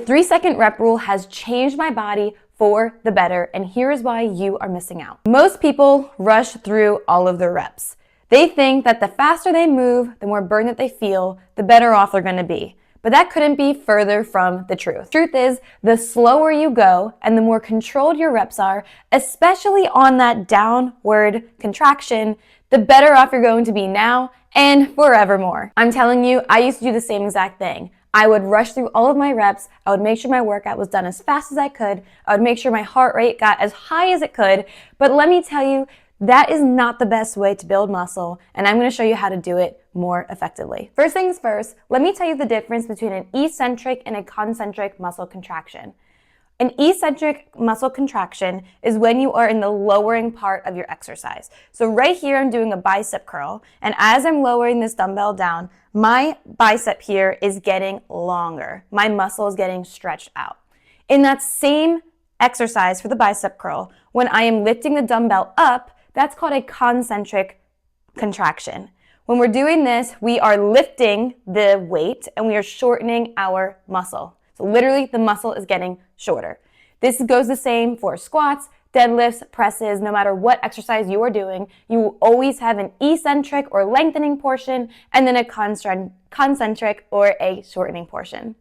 3-second rep rule has changed my body for the better, and here is why you are missing out. Most people rush through all of their reps. They think that the faster they move, the more burn that they feel, the better off they're gonna be. But that couldn't be further from the truth. Truth is, the slower you go and the more controlled your reps are, especially on that downward contraction, the better off you're going to be now and forevermore. I'm telling you, I used to do the same exact thing. I would rush through all of my reps. I would make sure my workout was done as fast as I could. I would make sure my heart rate got as high as it could. But let me tell you, that is not the best way to build muscle, and I'm going to show you how to do it more effectively. First things first, let me tell you the difference between an eccentric and a concentric muscle contraction. An eccentric muscle contraction is when you are in the lowering part of your exercise. So right here, I'm doing a bicep curl, and as I'm lowering this dumbbell down, my bicep here is getting longer. My muscle is getting stretched out. In that same exercise for the bicep curl, when I am lifting the dumbbell up, that's called a concentric contraction. When we're doing this, we are lifting the weight and we are shortening our muscle. So literally the muscle is getting shorter. This goes the same for squats, deadlifts, presses. No matter what exercise you are doing, you will always have an eccentric or lengthening portion and then a concentric or a shortening portion.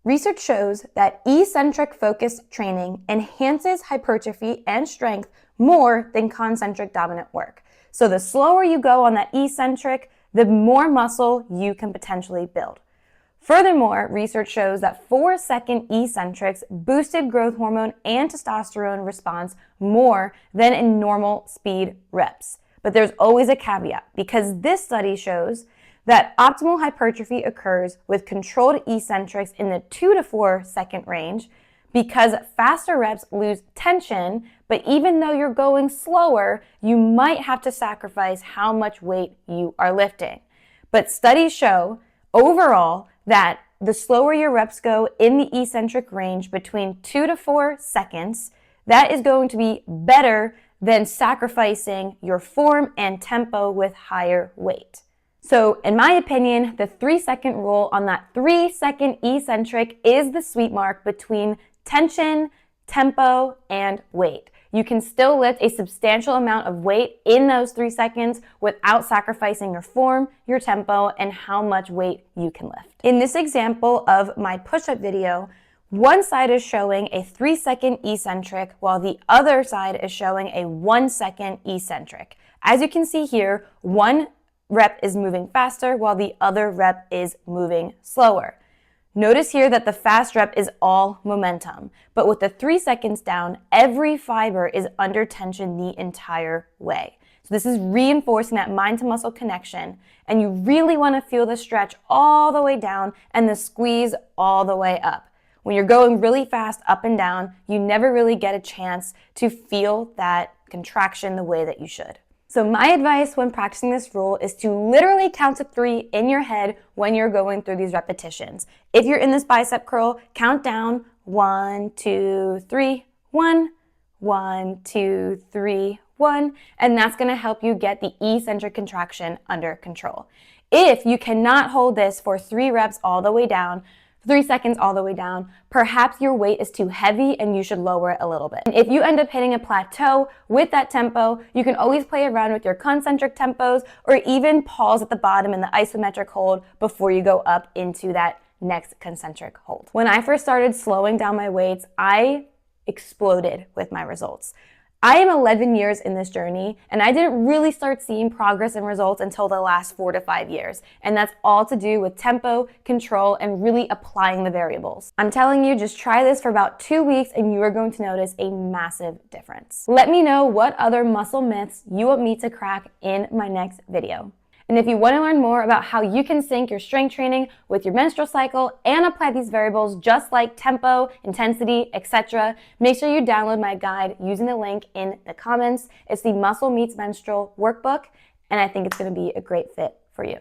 Research shows that eccentric focused training enhances hypertrophy and strength more than concentric dominant work. So the slower you go on that eccentric, the more muscle you can potentially build. Furthermore, research shows that 4-second eccentrics boosted growth hormone and testosterone response more than in normal speed reps. But there's always a caveat, because this study shows that optimal hypertrophy occurs with controlled eccentrics in the 2 to 4 second range, because faster reps lose tension, but even though you're going slower, you might have to sacrifice how much weight you are lifting. But studies show overall that the slower your reps go in the eccentric range between 2 to 4 seconds, that is going to be better than sacrificing your form and tempo with higher weight. So in my opinion, the 3-second rule on that 3-second eccentric is the sweet mark between tension, tempo, and weight. You can still lift a substantial amount of weight in those 3 seconds without sacrificing your form, your tempo, and how much weight you can lift. In this example of my push-up video, one side is showing a 3-second eccentric while the other side is showing a 1-second eccentric. As you can see here, one rep is moving faster while the other rep is moving slower. Notice here that the fast rep is all momentum, but with the 3 seconds down, every fiber is under tension the entire way. So this is reinforcing that mind to muscle connection, and you really want to feel the stretch all the way down and the squeeze all the way up. When you're going really fast up and down, you never really get a chance to feel that contraction the way that you should. So my advice when practicing this rule is to literally count to 3 in your head when you're going through these repetitions. If you're in this bicep curl, count down 1, 2, 3, 1, 1, 2, 3, 1, and that's going to help you get the eccentric contraction under control. If you cannot hold this for 3 reps all the way down, 3 seconds all the way down, perhaps your weight is too heavy and you should lower it a little bit. And if you end up hitting a plateau with that tempo, you can always play around with your concentric tempos or even pause at the bottom in the isometric hold before you go up into that next concentric hold. When I first started slowing down my weights, I exploded with my results. I am 11 years in this journey, and I didn't really start seeing progress and results until the last 4 to 5 years. And that's all to do with tempo, control, and really applying the variables. I'm telling you, just try this for about 2 weeks and you are going to notice a massive difference. Let me know what other muscle myths you want me to crack in my next video. And if you want to learn more about how you can sync your strength training with your menstrual cycle and apply these variables just like tempo, intensity, etc., make sure you download my guide using the link in the comments. It's the Muscle Meets Menstrual workbook, and I think it's going to be a great fit for you.